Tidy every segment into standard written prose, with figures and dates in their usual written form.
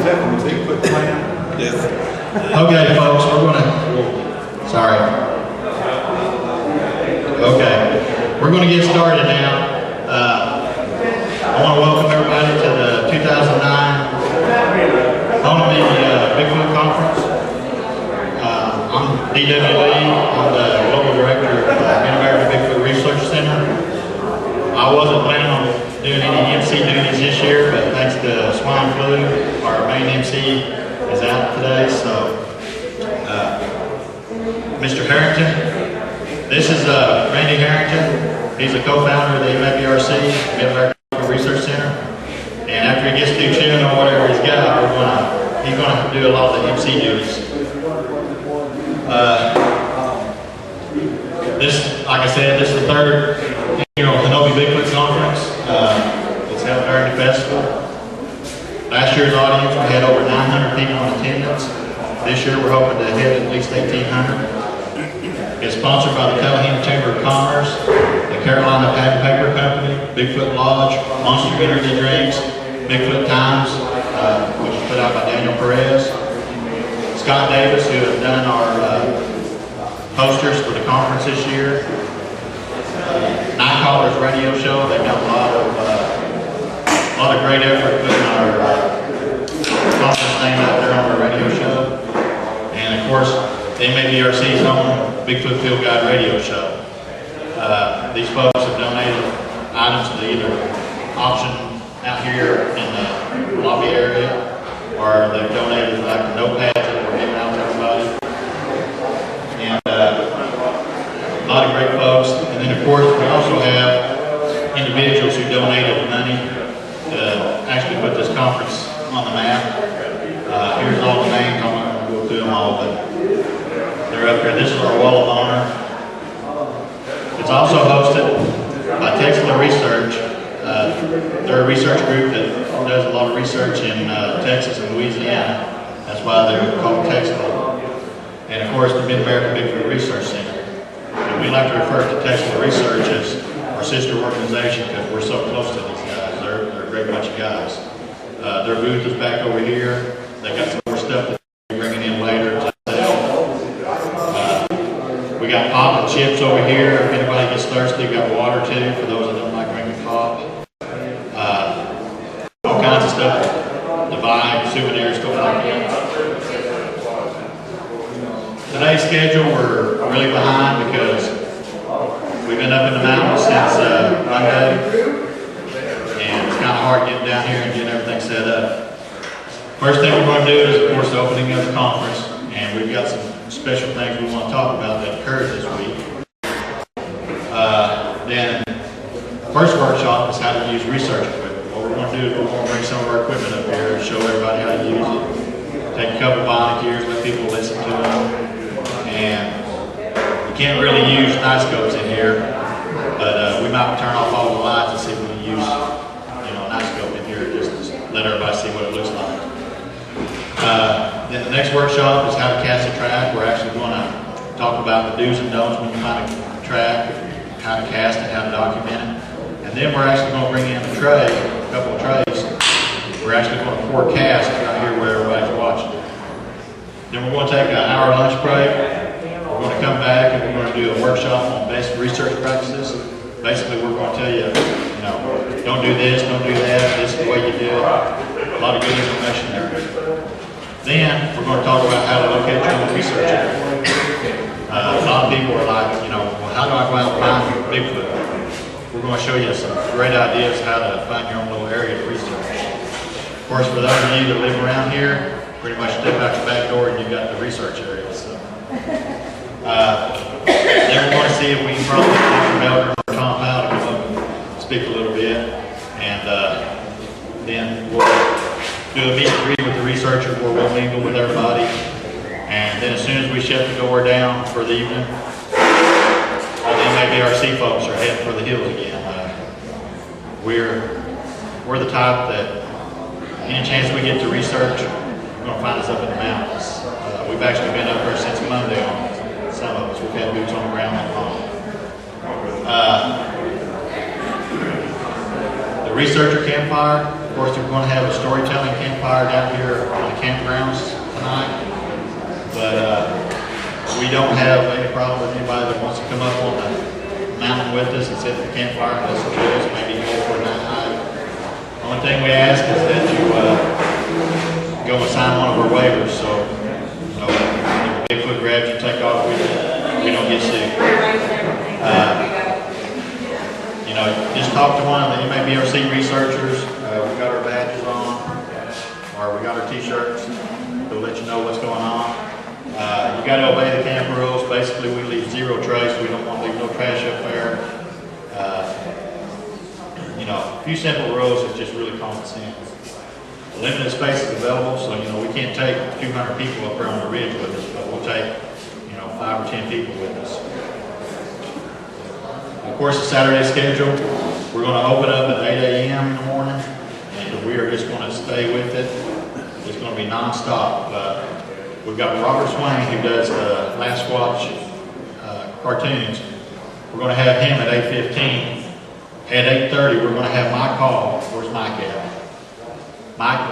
Is that from the Bigfoot plan? Yes. Okay, folks, we're gonna, sorry. Okay, we're gonna get started now. I want to welcome everybody to the 2009 Honobia Bigfoot Conference. I'm D.W. Lee. I'm the Global Director of the Honobia Bigfoot Research Center. I wasn't planning on doing any MC duties this year, but thanks to swine flu, our main MC is out today, so Mr. Harrington, this is Randy Harrington. He's a co-founder of the MABRC, Mid-American Research Center, and after he gets through chewing on whatever he's got, he's going to do a lot of the MC duties. This, like I said, this is the third annual Honobia Bigfoot Conference. It's held during the festival. Last year's audience, we had over 900 people in attendance. This year, we're hoping to hit at least 1,800. It's sponsored by the Tallahassee Chamber of Commerce, the Carolina Pad Paper Company, Bigfoot Lodge, Monster Energy Drinks, Bigfoot Times, which is put out by Daniel Perez, Scott Davis, who has done our posters for the conference this year, Night Callers Radio Show. They've done a lot of great effort putting our conference name out there on our radio show, and of course, the MABRC's own Bigfoot Field Guide radio show. These folks have donated items to either auction out here in the lobby area, or they've donated like the notepads that we're giving out to everybody. And a lot of great folks. And then of course, we also have individuals who donated money to actually put this conference on the map. Here's all the names. I'm not going to go through them all, but they're up here. This is our Wall of Honor. It's also hosted by Texas Research. They're a research group that does a lot of research in Texas and Louisiana. That's why they're called Texas. And of course, the Mid-American Bigfoot Research Center. And we like to refer to Texas Research as our sister organization because we're so close to these guys. They're a great bunch of guys. Their booth is back over here. They got some more stuff that we're bringing in later to sell. We got pop and chips over here. If anybody gets thirsty, we got water too for those that don't like drinking pop. All kinds of stuff to buy, souvenirs, stuff like that. Today's schedule, we're really behind because we've been up in the mountains since Monday, and it's kind of hard getting down here and getting everything set up. First thing we're going to do is, of course, the opening of the conference, and we've got some special things we want to talk about that occurred this week. Then, first workshop is how to use research equipment. What we're going to do is we're going to bring some of our equipment up here and show everybody how to use it. Take a couple volunteers, let people listen to them. And you can't really use night scopes in here, but we might turn off all the lights and see if we can use, a night scope in here just to let everybody see what it looks like. Then the next workshop is how to cast a track. We're actually going to talk about the do's and don'ts when you find a track, how to cast it, how to document it. And then we're actually going to bring in a tray, a couple of trays. We're actually going to forecast right here where everybody's watching. Then we're going to take an hour lunch break. We're going to come back and we're going to do a workshop on best research practices. Basically, we're going to tell you, don't do this, don't do that, this is the way you do it. A lot of good information there. Then we're going to talk about how to locate your own research area. A lot of people are like, well, how do I go out and find Bigfoot? We're going to show you some great ideas how to find your own little area to research. Of course, for those of you that live around here, pretty much step out the back door and you've got the research area. So, then we're going to see if we can probably get Dr. Melker or Tom Powell to come up and speak a little bit. And then we'll do a meet and greet with the researcher where we'll mingle with everybody. And then as soon as we shut the door down for the evening, all the MABRC folks are heading for the hills again. We're the type that any chance we get to research, you're going to find us up in the mountains. We've actually been up here since Monday on some of us. We've had boots on the ground that long. The researcher campfire, Of course, we're going to have a storytelling campfire down here on the campgrounds tonight. But we don't have any problem with anybody that wants to come up on the mountain with us and sit at the campfire and listen to us, maybe go for a night. Only thing we ask is that you go and sign one of our waivers, so if Bigfoot grabs you, take off with you, we don't get sick. Just talk to one of the MABRC researchers. We got our badges on, or we got our t-shirts. They'll let you know what's going on. You got to obey the camp rules. Basically, we leave zero trace. We don't want to leave no trash up there. A few simple rules is just really common sense. Limited space is available, so we can't take 200 people up there on the ridge with us, but we'll take 5 or 10 people with us. Of course, the Saturday schedule, we're going to open up at 8 a.m. in the morning, and we are just going to stay with it. It's going to be non-stop. We've got Robert Swain, who does the Last Watch cartoons. We're going to have him at 8:15. At 8:30, we're going to have Mike Hall. Where's Mike at? Mike?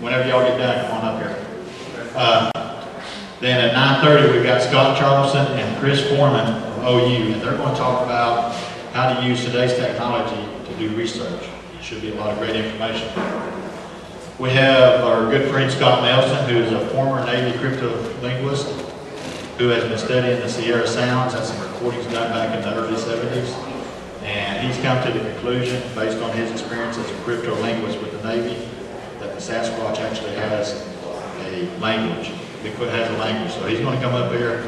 Whenever y'all get done, come on up here. Then at 9:30, we've got Scott Charleston and Chris Foreman of OU, and they're going to talk about how to use today's technology to do research. Should be a lot of great information. We have our good friend Scott Nelson, who is a former Navy cryptolinguist who has been studying the Sierra Sounds. That's some recordings done back in the early 70s. And he's come to the conclusion, based on his experience as a cryptolinguist with the Navy, that the Sasquatch actually has a language. Bigfoot has a language. So he's going to come up here,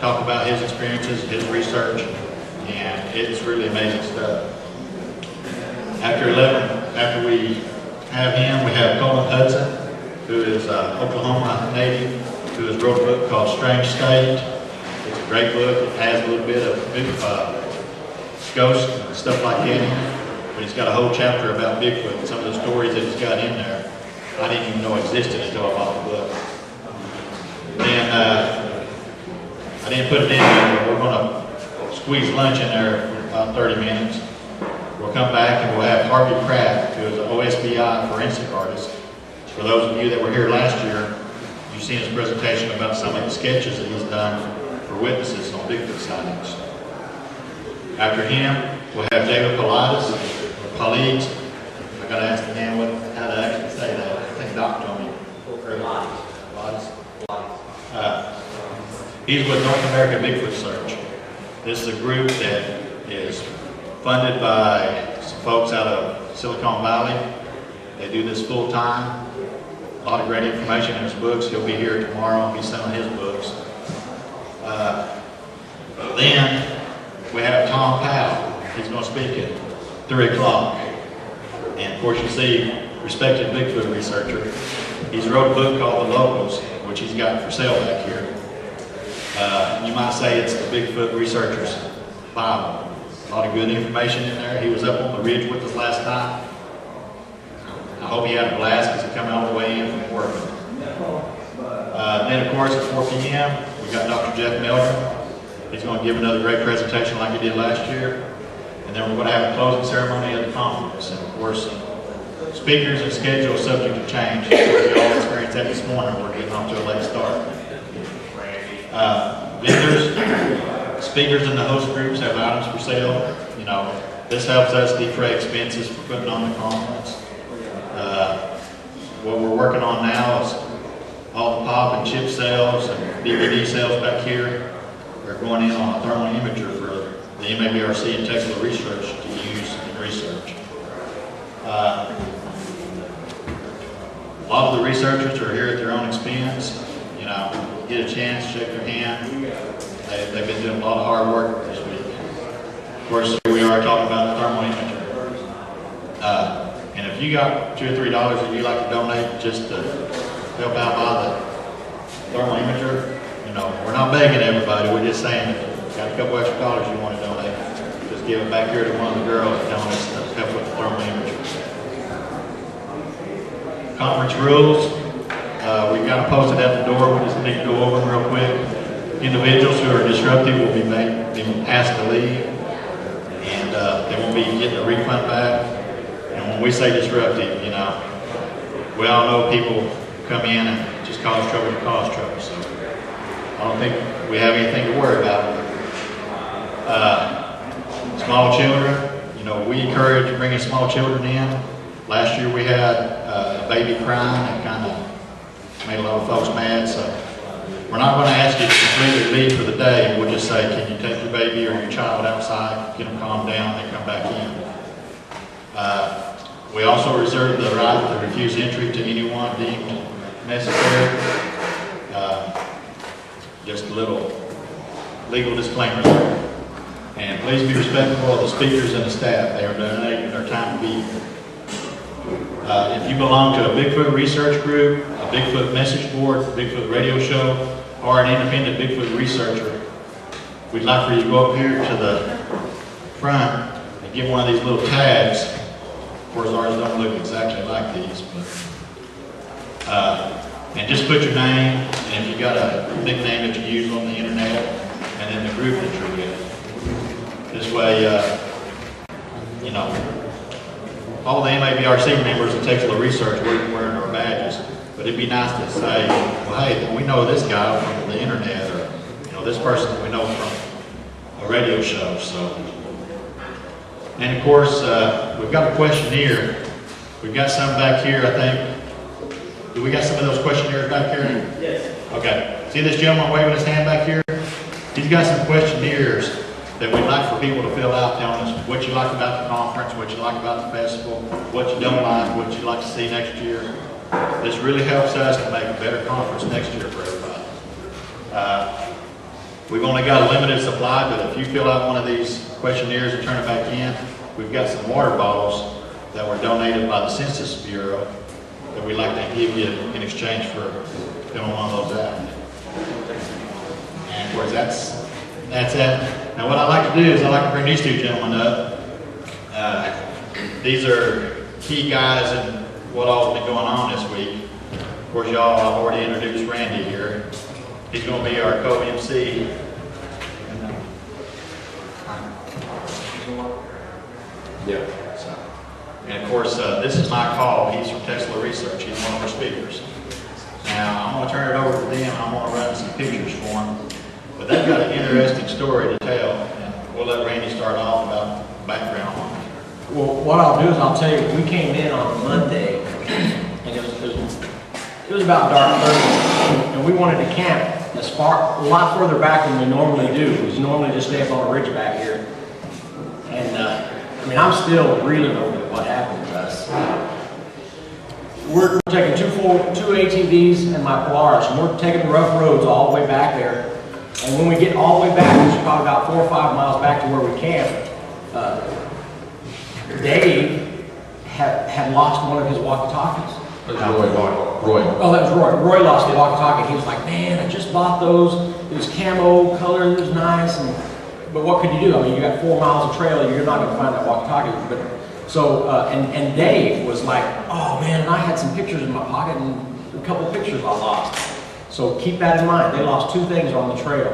talk about his experiences, his research, and it's really amazing stuff. After 11, after we have him, we have Colin Hudson, who is an Oklahoma native, who has wrote a book called Strange State. It's a great book. It has a little bit of ghosts and stuff like that in it, but it's got a whole chapter about Bigfoot and some of the stories that he's got in there I didn't even know existed until I bought the book. Then I didn't put it in there, but we're going to squeeze lunch in there for about 30 minutes. We'll come back and we'll have Harvey Pratt, who is an OSBI forensic artist. For those of you that were here last year, you've seen his presentation about some of the sketches that he's done for witnesses on Bigfoot sightings. After him, we'll have David Paulides, or Paulides. I got to ask the man how to actually say that. I think Doc told me. Paulides. He's with North American Bigfoot Search. This is a group that is funded by some folks out of Silicon Valley. They do this full time. A lot of great information in his books. He'll be here tomorrow and be selling his books. Then we have Tom Powell. He's going to speak at 3 o'clock. And of course you see, respected Bigfoot researcher. He's wrote a book called The Locals, which he's got for sale back here. You might say it's the Bigfoot researcher's Bible. A lot of good information in there. He was up on the ridge with us last night. I hope he had a blast because he come all the way in from work. Then of course at 4 p.m. we got Dr. Jeff Meldrum. He's going to give another great presentation like he did last year. And then we're going to have a closing ceremony at the conference. And of course, speakers and schedule subject to change. We all experienced that this morning. We're getting off to a late start. Vendors, speakers in the host groups have items for sale. This helps us defray expenses for putting on the conference. What we're working on now is all the pop and chip sales and DVD sales back here. We're going in on a thermal imager for the MABRC and technical research to use in research. A lot of the researchers are here at their own expense. Get a chance, shake their hand. They've been doing a lot of hard work this week. Of course, here we are talking about the thermal imager. And if you got $2 or $3 that you'd like to donate just to help out by the thermal imager, we're not begging everybody. We're just saying if you got a couple extra dollars you want to donate, just give it back here to one of the girls and tell us to help with the thermal imager. Conference rules. We've got them posted at the door. We just need to go over them real quick. Individuals who are disruptive will be asked to leave, and they won't be getting a refund back. And when we say disruptive, you know, we all know people come in and just cause trouble to cause trouble. So I don't think we have anything to worry about. Small children, you know, we encourage bringing small children in. Last year we had a baby crying that kind of made a lot of folks mad. So we're not going to ask you to completely leave for the day. We'll just say, can you take your baby or your child outside, get them calmed down, and come back in. We also reserve the right to refuse entry to anyone deemed necessary. Just a little legal disclaimer there. And please be respectful of the speakers and the staff. They are donating their time to be here. If you belong to a Bigfoot research group, a Bigfoot message board, a Bigfoot radio show, or an independent Bigfoot researcher, we'd like for you to go up here to the front and get one of these little tags. Of course, ours don't look exactly like these, but and just put your name, and if you got a nickname that you use on the internet, and then the group that you're with. This way, you know, all the MABRC members that takes a little research, we're wearing our badges. But it'd be nice to say, well, hey, we know this guy from the internet, or you know, this person we know from a radio show. So, and of course, we've got a questionnaire. We've got some back here, I think. Do we got some of those questionnaires back here? Yes. Okay. See this gentleman waving his hand back here? He's got some questionnaires that we'd like for people to fill out, telling us what you like about the conference, what you like about the festival, what you don't like, what you'd like to see next year. This really helps us to make a better conference next year for everybody. We've only got a limited supply, but if you fill out one of these questionnaires and turn it back in, we've got some water bottles that were donated by the Census Bureau that we'd like to give you in exchange for filling one of those out. And of course, that's it. Now what I like to do is I like to bring these two gentlemen up. These are key guys in what all has been going on this week. Of course, y'all, I've already introduced Randy here. He's going to be our co-MC. Yeah. So, and of course, this is Mike Hall. He's from Tesla Research. He's one of our speakers. Now, I'm going to turn it over to them. I'm going to run some pictures for them. But they've got an interesting story to tell. And we'll let Randy start off about the background on it. Well, what I'll do is I'll tell you, we came in on Monday, and it was about dark 30, and we wanted to camp a lot further back than we normally do. We normally just stay up on a ridge back here. And, I mean, I'm still reeling over what happened to us. We're taking two ATVs and my Polaris, and we're taking the rough roads all the way back there. And when we get all the way back, which is probably about 4 or 5 miles back to where we camped, Dave had lost one of his walkie-talkies. Roy. Oh, that was Roy. Roy lost the walkie-talkie. He was like, man, I just bought those. It was camo color, it was nice. But what could you do? I mean, you got 4 miles of trail, you're not going to find that walkie-talkie. But so, and Dave was like, oh man, and I had some pictures in my pocket and a couple pictures I lost. So keep that in mind. They lost 2 things on the trail.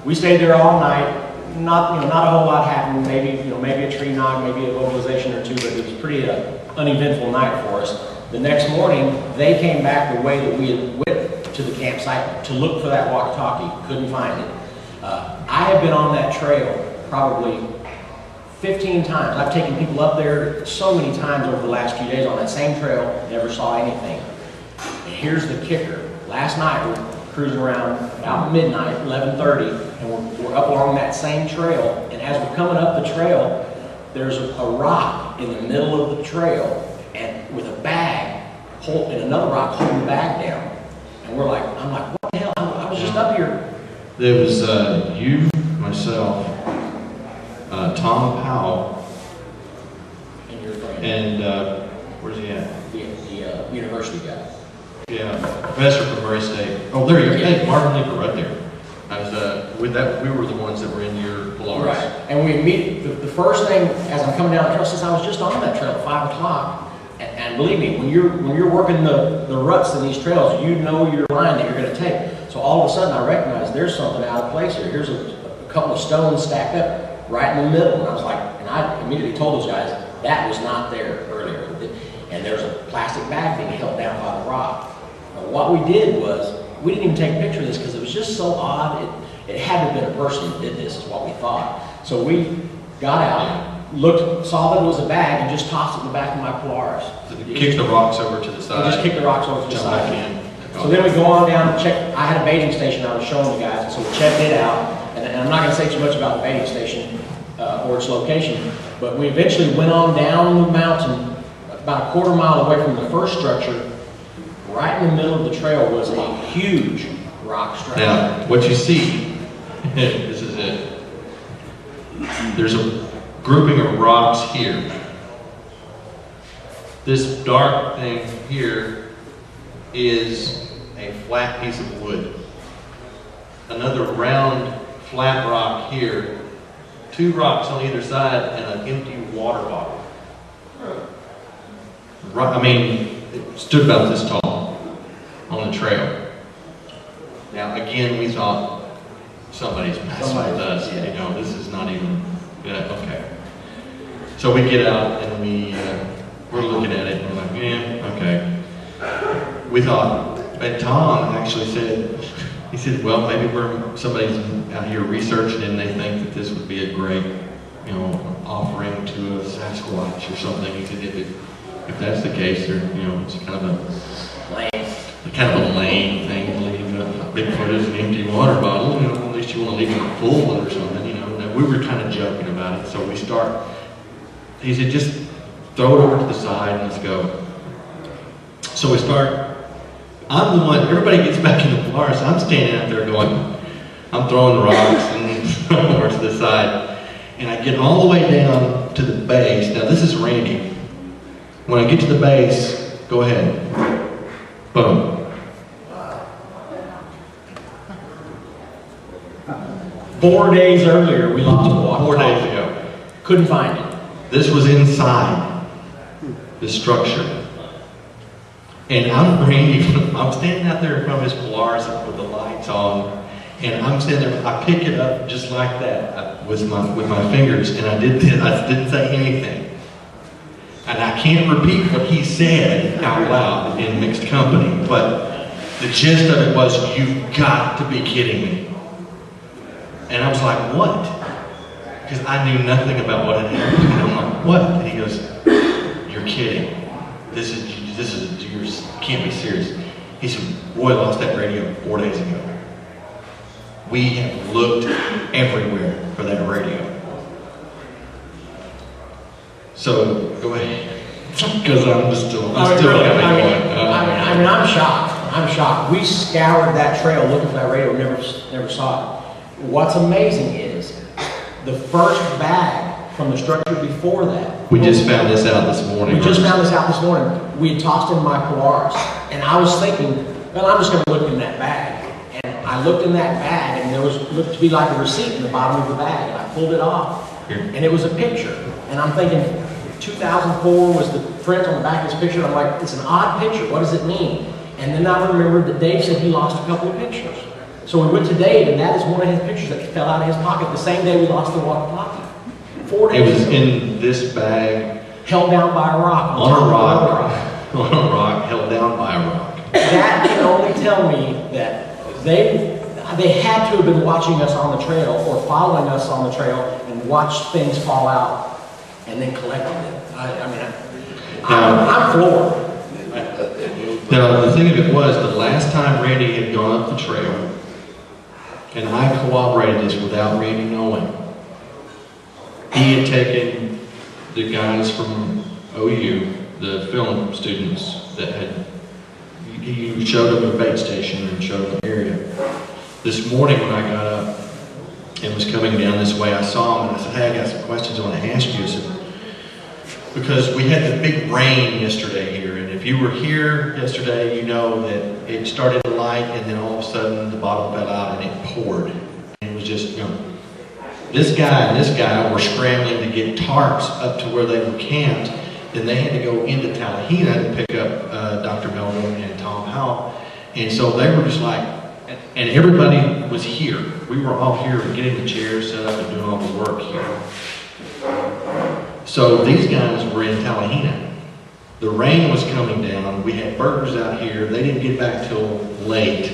We stayed there all night. Not a whole lot happened. Maybe a tree knock, maybe a vocalization or two, but it was pretty uneventful night for us. The next morning, they came back the way that we had went to the campsite to look for that walkie-talkie. Couldn't find it. I have been on that trail probably 15 times. I've taken people up there so many times over the last few days on that same trail, never saw anything. And here's the kicker. Last night, we're cruising around about midnight, 11:30, and we're up along that same trail, and as we're coming up the trail, there's a rock in the middle of the trail, and with a bag, and another rock holding the bag down. And I'm like, what the hell? I was just up here. There was you, myself, Tom Powell, And your friend. and where's he at? The university guy. Yeah, professor from Murray State. Oh, there you go. Hey, Marvin Leeper, right there. I was with that. We were the ones that were in your Polaris. Right. And we meet the first thing as I'm coming down the trail, since I was just on that trail at 5 o'clock. And believe me, when you're working the ruts in these trails, you know your line that you're going to take. So all of a sudden, I recognize there's something out of place here. Here's a couple of stones stacked up right in the middle, and I was like, and I immediately told those guys that was not there earlier and there's a plastic bag being held down by the rock. Now, what we did was, we didn't even take a picture of this because it was just so odd. It had to have been a person that did this, is what we thought. So we got out, looked, saw that it was a bag, and just tossed it in the back of my Polaris. Kick the rocks over to the We side. just kicked the rocks over to the Jump side. back in. So then we go on down and check. I had a baiting station I was showing you guys, so we checked it out. And I'm not going to say too much about the baiting station or its location, but we eventually went on down the mountain about a quarter mile away from the first structure. Right in the middle of the trail was a huge rock structure. Now, what you see, this is it. There's a grouping of rocks here. This dark thing here is a flat piece of wood. Another round, flat rock here. Two rocks on either side and an empty water bottle. I mean, it stood about this tall on the trail. Now, again, we thought somebody's messing with us. Yeah. You know, this is not even, okay. So we get out and we're looking at it and we're like, yeah, okay. We thought, and Tom actually said, he said, well, maybe somebody's out here researching and they think that this would be a great, you know, offering to a Sasquatch or something. He said, if that's the case, they're, you know, it's kind of a lame thing to leave a Bigfoot as an empty water bottle. You know, at least you want to leave it a full one or something, you know. And we were kind of joking about it, so he said, just throw it over to the side and let's go. So we start. I'm the one, everybody gets back in the Polaris, I'm standing out there going, I'm throwing rocks and over to the side. And I get all the way down to the base. Now this is Randy. When I get to the base, go ahead. Boom. 4 days earlier, we lost a walkie-talkie. 4 days ago. Couldn't find it. This was inside the structure. And I'm standing out there in front of his Polaris with the lights on, and I'm standing there, I pick it up just like that with my fingers, and I didn't say anything. And I can't repeat what he said out loud in mixed company, but the gist of it was, you've got to be kidding me. And I was like, what? Because I knew nothing about what had happened. And I'm like, what? And he goes, you're kidding. This is you can't be serious. He said, Roy lost that radio 4 days ago. We have looked everywhere for that radio. So go ahead, because I'm still kind of going. I'm shocked. I'm shocked. We scoured that trail looking for that radio, never saw it. What's amazing is the first bag from the structure before that. We just found this out this morning. We had tossed in my Polaris, and I was thinking, well, I'm just going to look in that bag. And I looked in that bag, and there looked to be like a receipt in the bottom of the bag, and I pulled it off, Here. and it was a picture. And I'm thinking, 2004 was the print on the back of this picture. I'm like, it's an odd picture. What does it mean? And then I remembered that Dave said he lost a couple of pictures. So we went to Dave, and that is one of his pictures that fell out of his pocket the same day we lost the walkie-talkie. 4 days It was ago. in this bag, Held down by a rock. on a rock, held down by a rock. That can only tell me that they had to have been watching us on the trail or following us on the trail and watched things fall out and then collected them. I'm floored. Now, the thing of it was, the last time Randy had gone up the trail, and I corroborated this without Randy knowing, he had taken the guys from OU, the film students he showed them a bait station and showed them the area. This morning when I got up and was coming down this way, I saw him and I said, hey, I got some questions I want to ask you. I said, because we had the big rain yesterday here, and if you were here yesterday, you know that it started light and then all of a sudden the bottom fell out and it poured. And it was just, you know, this guy and this guy were scrambling to get tarps up to where they were camped. Then they had to go into Talahena to pick up Dr. Melvin and Tom Howell. And so they were just like, and everybody was here. We were all here getting the chairs set up and doing all the work here. So these guys were in Talahena. The rain was coming down. We had burgers out here. They didn't get back till late.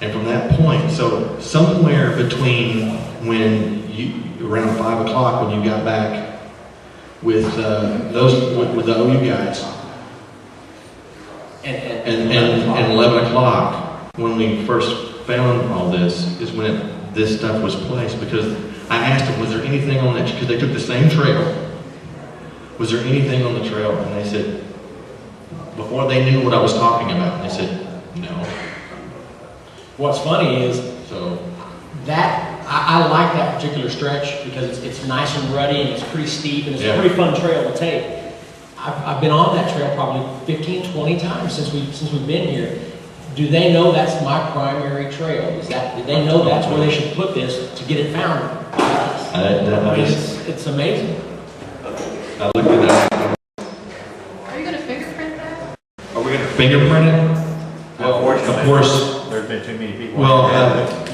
And from that point, so somewhere between around 5 o'clock when you got back with with the OU guys, and 11 o'clock when we first found all this is when this stuff was placed, because I asked them, was there anything on that, because they took the same trail, was there anything on the trail? And they said, before they knew what I was talking about, they said, no. What's funny is, So that, I like that particular stretch because it's nice and ruddy and it's pretty steep and it's Yeah. a pretty fun trail to take. I've been on that trail probably 15, 20 times since we've been here. Do they know that's my primary trail? Did they know that's where they should put this to get it found? It's amazing. I looked at that. Are you gonna fingerprint that? Are we going to fingerprint it? Well, of course. There's been too many people. Well,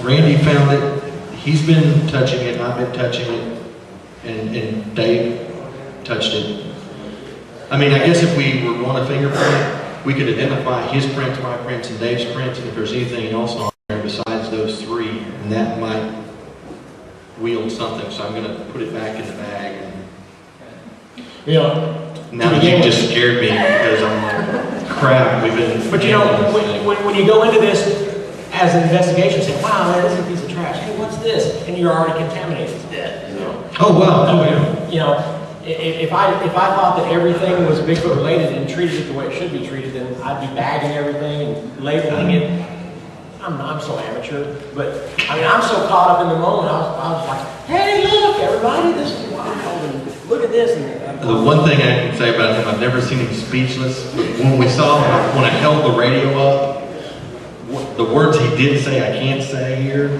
Randy found it. He's been touching it. I've been touching it, and Dave touched it. I mean, I guess if we were going to fingerprint it, we could identify his prints, my prints, and Dave's prints, and if there's anything else on there besides those three, and that might wield something. So I'm going to put it back in the bag. You know, Now that you just scared me because I'm like, crap, we've been. but you know, when you go into this as an investigation, say, wow, man, this is a piece of trash. Hey, what's this? And you're already contaminated. It's dead. You know? Oh wow! Oh yeah. You know, if I thought that everything was Bigfoot related and treated it the way it should be treated, then I'd be bagging everything and labeling it. I'm so amateur, but I mean, I'm so caught up in the moment. I was like, hey, look, everybody, this is wild, and look at this. And The one thing I can say about him, I've never seen him speechless. When we saw him, when I held the radio up, the words he did say I can't say here,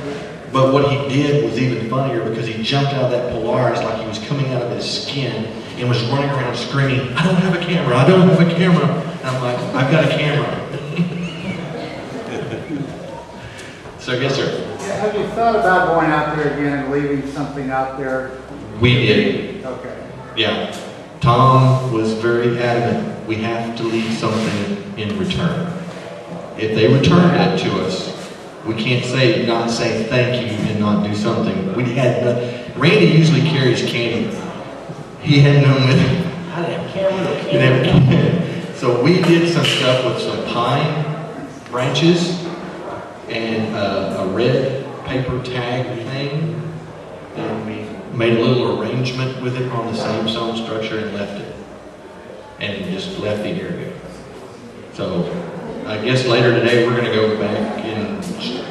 but what he did was even funnier because he jumped out of that Polaris like he was coming out of his skin and was running around screaming, I don't have a camera, I don't have a camera. And I'm like, I've got a camera. So yes, sir. Have you thought about going out there again and leaving something out there? We did. Okay. Yeah. Tom was very adamant. We have to leave something in return. If they return that to us, we can't not say thank you and not do something. We had Randy usually carries candy. He had none with him. I didn't have a camera, no He didn't have candy. So we did some stuff with some pine branches and a red paper tag thing. And we made a little arrangement with it on the same stone structure and left it. And just left the area. So I guess later today we're going to go back and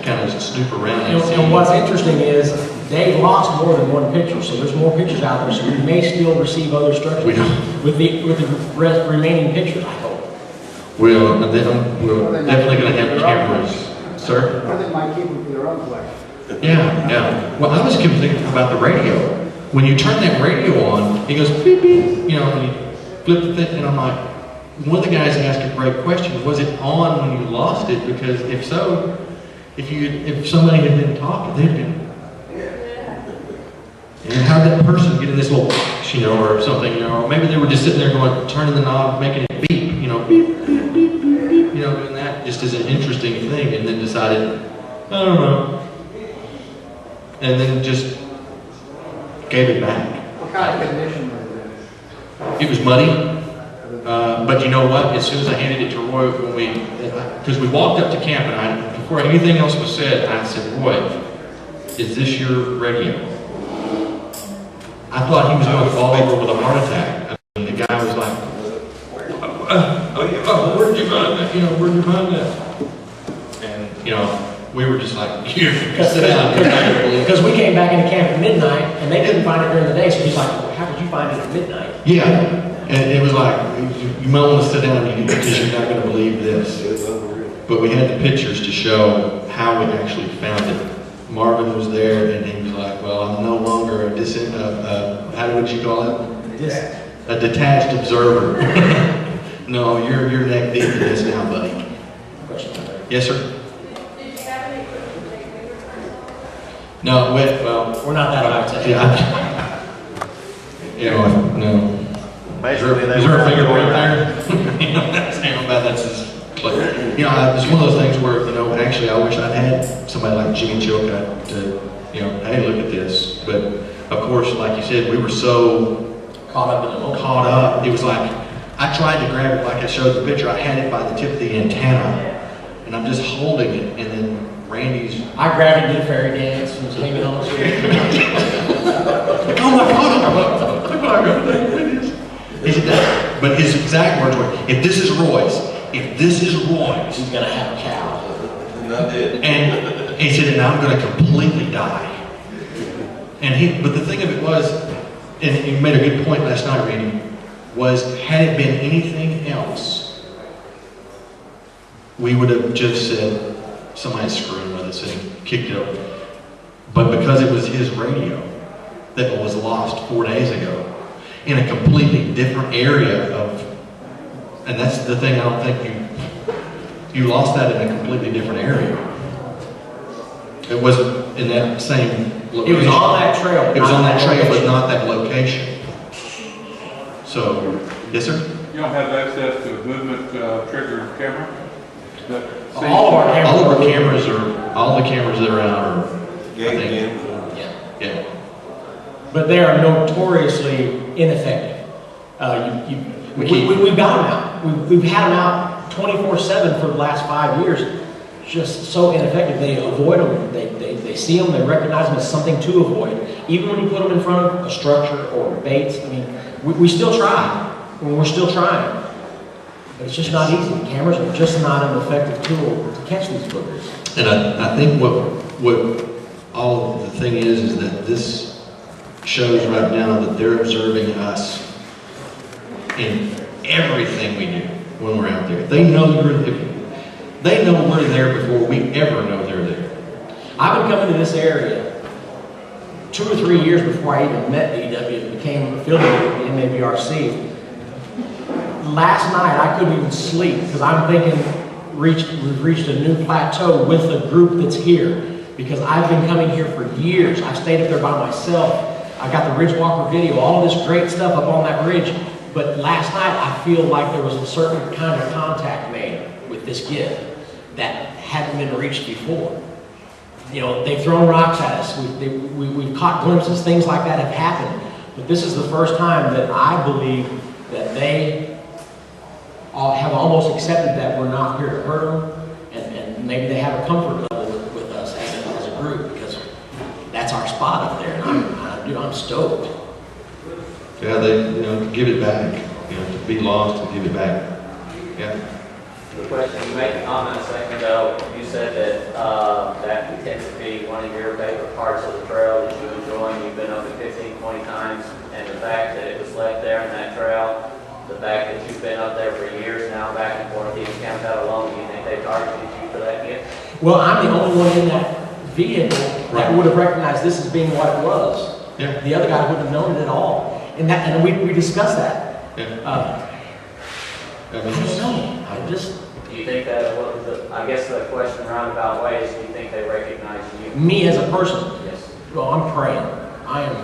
kind of snoop around and see. And what's interesting is they lost more than one picture, so there's more pictures out there, so we may still receive other structures We don't. with the remaining pictures, I hope. We're definitely going to have cameras. Sir? Or they might keep them for their own collection. Yeah, yeah. Well, I was thinking about the radio. When you turn that radio on, it goes beep, beep, you know, and you flip the thing, and I'm like, one of the guys asked a great question, was it on when you lost it? Because if so, if somebody had been talking, they'd been, and how did that person get in this little box, you know, or something, you know, or maybe they were just sitting there going, turning the knob, making it beep, you know, beep, beep, beep, beep, beep, you know, doing that just as an interesting thing, and then decided, I don't know, and then just gave it back. What kind of condition was it in? It was muddy, but you know what? As soon as I handed it to Roy, because we walked up to camp, and before anything else was said, I said, Roy, is this your radio? I thought he was going to fall over with a heart attack. I mean, the guy was like, where'd you find that? You know, where'd you find that? And, you know, we were just like, here, sit down. Because we came back into camp at midnight, and they couldn't find it during the day, so he's like, well, how did you find it at midnight? Yeah, and it was like, you might want to sit down because you're not going to believe this. But we had the pictures to show how we actually found it. Marvin was there, and he was like, well, I'm no longer how would you call it? A detached observer. No, you're neck deep in this now, buddy. Yes, sir? No, well, We're not that high tech. yeah, no. Basically, they Is there were a fingerprint there. there? You know, that's his, you know, it's one of those things where, you know, actually I wish I'd had somebody like Jimmy Chilcott to, you know, hey, look at this. But of course, like you said, we were so Caught up in the moment. caught up. It was like, I tried to grab it like I showed the picture. I had it by the tip of the antenna, and I'm just holding it, and then Randy's, I grabbed it, did a fairy dance, and was hanging on to it. oh my God, look what I got there. He said that, but his exact words were, if this is Roy's, He's gonna have a cow. and he said, and I'm going to completely die. And but the thing of it was, and you made a good point last night, Randy, was had it been anything else, we would have just said, somebody's screwing with us and kicked it over. But because it was his radio that was lost 4 days ago in a completely different area of, and that's the thing, I don't think you lost that in a completely different area. It wasn't in that same location. It was on that trail. It was on that trail, but location. not that location. So, yes, sir? You don't have access to a movement triggered camera? All of our cameras. All of our cameras are, all the cameras that are out are, I think, yeah. But they are notoriously ineffective. We've got them out. We've had them out 24/7 for the last 5 years. Just so ineffective. They avoid them. They see them. They recognize them as something to avoid. Even when you put them in front of a structure or baits, I mean, we still try. We're still trying. But it's just not easy. Cameras are just not an effective tool to catch these boogers. And I think what all the thing is that this shows right now that they're observing us in everything we do when we're out there. They know we're there before we ever know they're there. I've been coming to this area 2 or 3 years before I even met DW and became affiliated with the MABRC. Last night I couldn't even sleep because I'm thinking we've reached a new plateau with the group that's here, because I've been coming here for years. I stayed up there by myself. I got the Ridge Walker video, all this great stuff up on that ridge. But last night I feel like there was a certain kind of contact made with this gift that hadn't been reached before. You know, they've thrown rocks at us. We've caught glimpses, things like that have happened. But this is the first time that I believe that they have almost accepted that we're not here to hurt them, and maybe they have a comfort level with us as a group, because that's our spot up there, and I'm stoked. Yeah, to give it back, to be lost and give it back. Yeah. The question, you made a comment a second ago. You said that that tends to be one of your favorite parts of the trail that you enjoy. You've been up it 15, 20 times, and the fact that it was left there in that trail, the fact that you've been up there for years now, back and forth, even camped out alone, do you think they targeted you for that gift? Well, I'm the only one in that vehicle that would have recognized this as being what it was. Yeah. The other guy wouldn't have known it at all. And we discussed that. Yeah. I don't know. Do you think that, I guess the question roundabout ways, do you think they recognize you? Me as a person? Yes. Well, I'm praying. I am.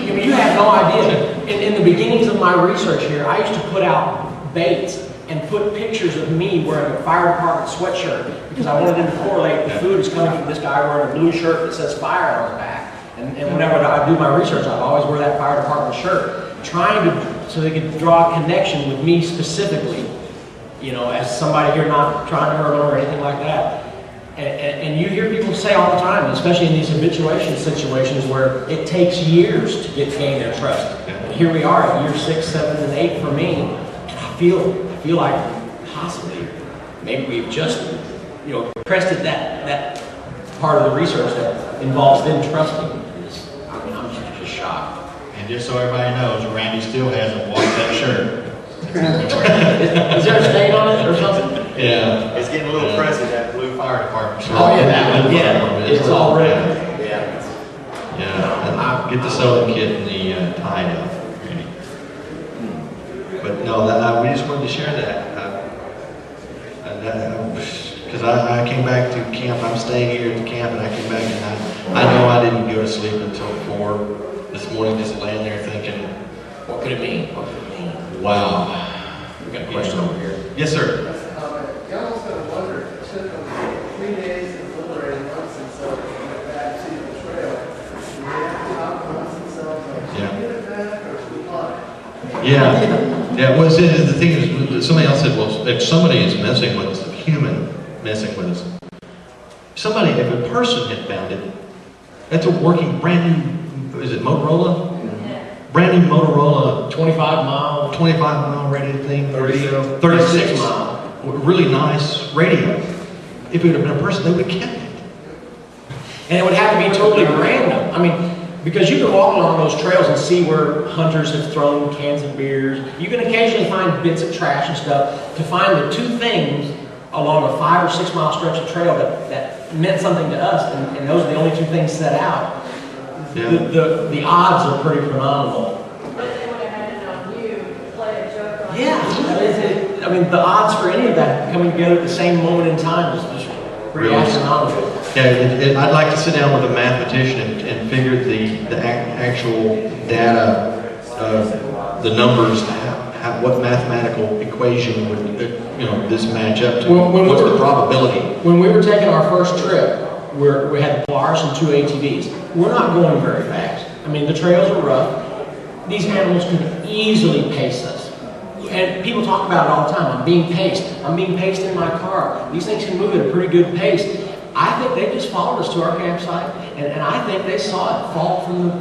You have no idea. In the beginnings of my research here, I used to put out baits and put pictures of me wearing a fire department sweatshirt, because I wanted them to correlate the food is coming from this guy wearing a blue shirt that says fire on the back. And whenever I do my research, I always wear that fire department shirt, so they could draw a connection with me specifically, as somebody here not trying to hurt them or anything like that. And you hear people say all the time, especially in these habituation situations where it takes years to gain their trust. And here we are at year 6, 7, and 8 for me, and I feel like possibly maybe we've just crested that part of the research that involves them trusting. I'm just shocked. And just so everybody knows, Randy still hasn't washed that shirt. Is there a stain on it or something? Yeah. It's getting a little pressy, that blue fire department shirt. Oh yeah, that one. Yeah, it's all red. Yeah. And I get the sewing kit and the tie up. But no, we just wanted to share that. Because I came back to camp. I'm staying here at the camp, and I came back, and I know I didn't go to sleep until 4 this morning, just laying there thinking, What could it mean? What could it mean? Wow. We got a question over here. Yes, sir. You almost gotta wonder, it took them 3 days to deliberate amongst themselves to get back to the trail. Do they have to talk amongst themselves, like, should we get it back, or should we fly? Yeah. Well, the thing is, somebody else said, well, if somebody is messing with us, a human messing with us, somebody, if a person had found it, that's a working brand new, is it Motorola? Brand new Motorola 25-mile rated thing, 36 mile, really nice radio. If it would have been a person, they would have kept it. And it would have to be totally random. I mean, because you can walk along those trails and see where hunters have thrown cans of beers. You can occasionally find bits of trash and stuff. To find the two things along a 5 or 6 mile stretch of trail that meant something to us, and those are the only two things set out. Yeah. The odds are pretty phenomenal. But they would have had it on you to play a joke on. Yeah, I mean, the odds for any of that coming together at the same moment in time is just pretty astronomical. Yeah, I'd like to sit down with a mathematician and figure the actual data, the numbers, what mathematical equation would this match up to. What's the probability? When we were taking our first trip, we had the Polaris and 2 ATVs. We're not going very fast. I mean, the trails are rough. These animals can easily pace us. And people talk about it all the time. I'm being paced. I'm being paced in my car. These things can move at a pretty good pace. I think they just followed us to our campsite, and I think they saw it fall from the,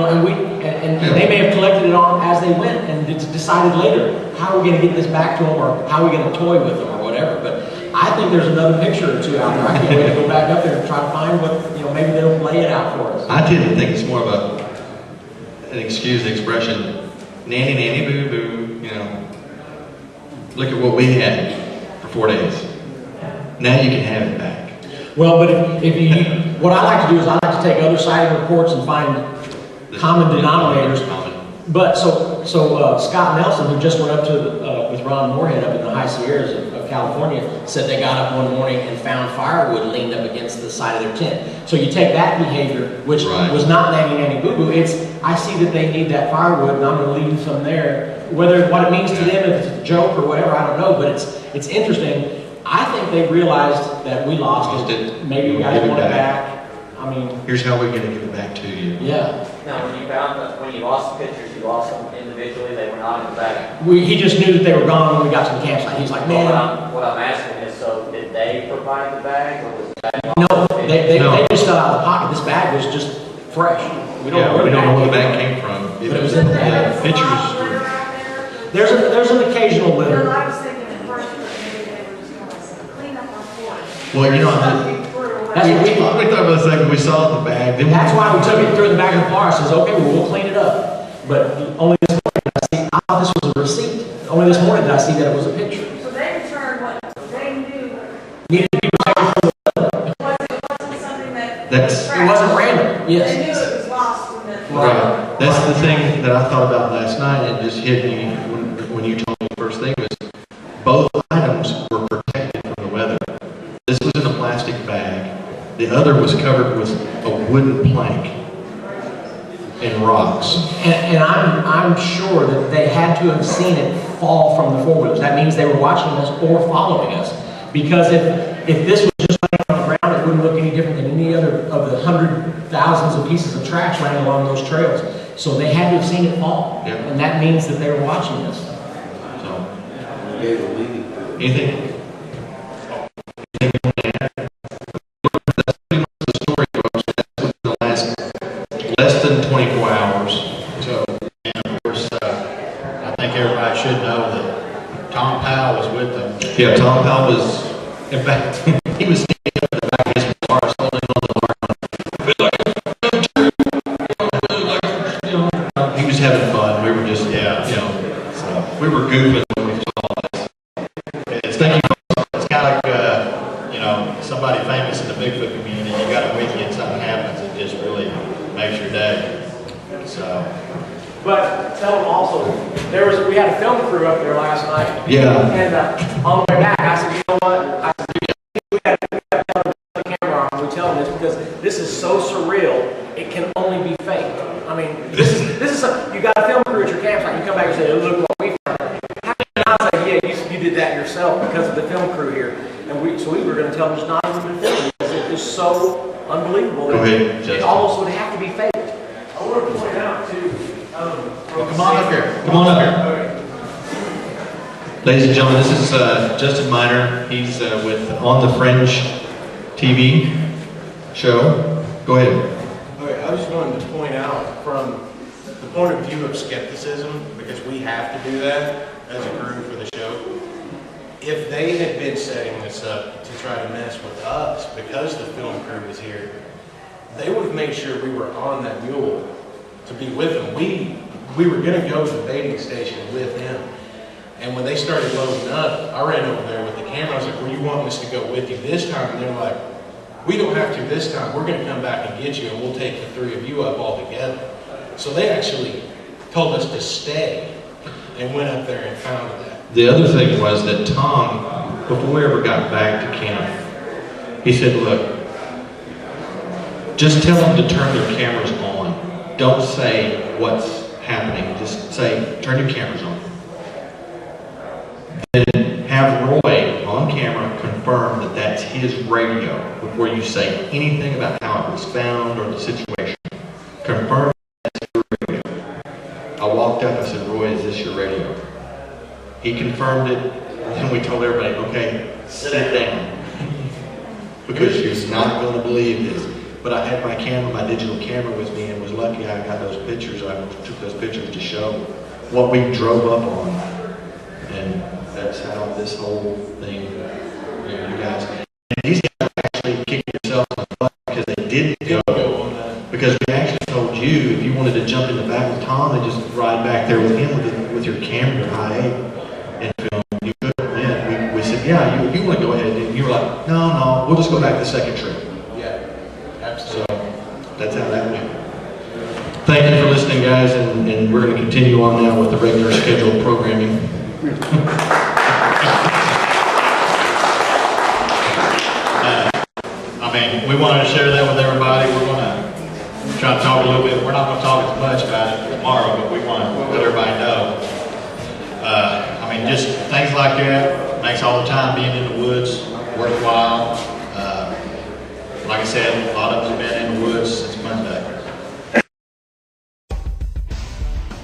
and they may have collected it on as they went and decided later, how are we going to get this back to them, or how are we going to toy with them, or whatever. But I think there's another picture or two out there. I can't wait to go back up there and try to find what, maybe they'll lay it out for us. I tend to think it's more of an excuse expression, nanny, nanny, boo, boo, look at what we had for 4 days. Now you can have it back. Well, but if you, what I like to do is I like to take other sighting reports and find common denominators. But so Scott Nelson, who just went up to with Ron Moorhead up in the high Sierras of California, said they got up one morning and found firewood leaned up against the side of their tent. So you take that behavior, which was not nanny boo boo. It's, I see that they need that firewood, and I'm going to leave some there. Whether what it means to them, if it's a joke or whatever, I don't know. But it's interesting. I think they realized that we lost it. Maybe you guys want it back. I mean, here's how we're going to give it back to you. Yeah. Now, when you lost the pictures, you lost them individually, they were not in the bag. He just knew that they were gone when we got to the campsite. He's like, man. What I'm asking is, so did they provide the bag, or was the bag lost? No, they just fell out of the pocket. This bag was just fresh. We don't know where the bag came from. But it was in the bag. Pictures. There's an occasional litter. I was thinking at first that maybe they were just going to clean up our porch. Well, That's what we thought. We thought about a second. We saw the bag. That's why we took it through the back of the car. Says, okay, well, we'll clean it up. But only this morning I thought this was a receipt. Only this morning did I see that it was a picture. So they returned what they knew. Needed to be protected from the Wasn't something that. it wasn't random. Yes. They knew it was lost when the. Right. That's the thing that I thought about last night, and just hit me when you told me the first thing was both items were protected from the weather. This was in a plastic bag. The other was covered with a wooden plank and rocks. And I'm sure that they had to have seen it fall from the four-wheelers. That means they were watching us or following us. Because if this was just laying on the ground, it wouldn't look any different than any other of the thousands of pieces of trash laying along those trails. So they had to have seen it fall. Yep. And that means that they were watching us. So, anything? That's pretty much the story, folks. That's within the last less than 24 hours. So, and of course, I think everybody should know that Tom Powell was with them. Yeah, Tom Powell was, in fact, he was standing up at the back of his car, holding on to the bar. He was having fun. We were just, so we were goofing when we saw this. It's kind of like, somebody famous in the Bigfoot community, you got it with you and something happens, it just really makes your day. So. But tell them also, we had a film crew up there last night. Yeah. And on the way back, I said, you know what? I said, we got to put the camera on. We tell them this because this is so surreal. It can only be faked. I mean, this is you got a film crew at your campsite. come back and say, look what we found. And I was like, yeah, you did that yourself because of the film crew here. And so we were going to tell them just not even to film because it is so unbelievable. Go ahead, It Justin. almost would have to be faked. I want to point out too, Come on up here. Come on up here. Ladies and gentlemen, this is Justin Miner. He's with On the Fringe TV show. Go ahead. Okay, I just wanted to point out from the point of view of skepticism, because we have to do that as a crew for the show. If they had been setting this up to try to mess with us because the film crew was here, they would have made sure we were on that mule to be with them. We were going to go to the baiting station with them. And when they started loading up, I ran over there with the camera. I was like, well, you want us to go with you this time? And they're like, we don't have to this time. We're going to come back and get you, and we'll take the three of you up all together. So they actually told us to stay and went up there and found that. The other thing was that Tom, before we ever got back to camp, he said, look, just tell them to turn their cameras on. Don't say what's happening. Just say, turn your cameras on. Then have Roy on camera confirm that that's his radio before you say anything about how it was found or the situation. Confirm that's your radio. I walked up and said, Roy, is this your radio? He confirmed it, and then we told everybody, okay, sit down. Because you're not going to believe this. But I had my camera, my digital camera with me, and was lucky I got those pictures. I took those pictures to show what we drove up on. And that's how this whole thing, you guys. And these guys are actually kicking themselves in the butt because they didn't go on that. Because we actually told you if you wanted to jump in the back with Tom and just ride back there with him with your camera, your high eight, and film, you couldn't win. We said, yeah, you want to go ahead. And you were like, no, we'll just go back the second trip. Yeah, absolutely. So that's how that went. Thank you for listening, guys, and we're going to continue on now with the regular scheduled programming. I mean, we wanted to share that with everybody. We're going to try to talk a little bit. We're not going to talk as much about it tomorrow, but we want to let everybody know. I mean, just things like that makes all the time being in the woods worthwhile. Like I said, a lot of us have been in the woods since Monday.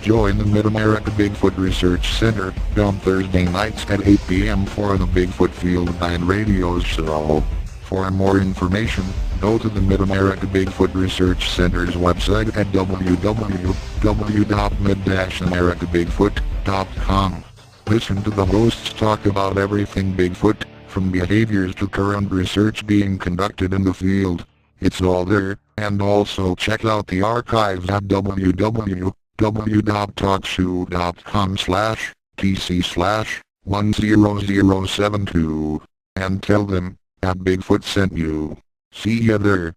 Join the Mid-America Bigfoot Research Center on Thursday nights at 8 p.m. for the Bigfoot Field Guide Radio Show. For more information, go to the Mid-America Bigfoot Research Center's website at www.mid-americabigfoot.com. Listen to the hosts talk about everything Bigfoot, from behaviors to current research being conducted in the field. It's all there, and also check out the archives at www.talkshoe.com/tc/10072 and tell them that Bigfoot sent you. See ya there.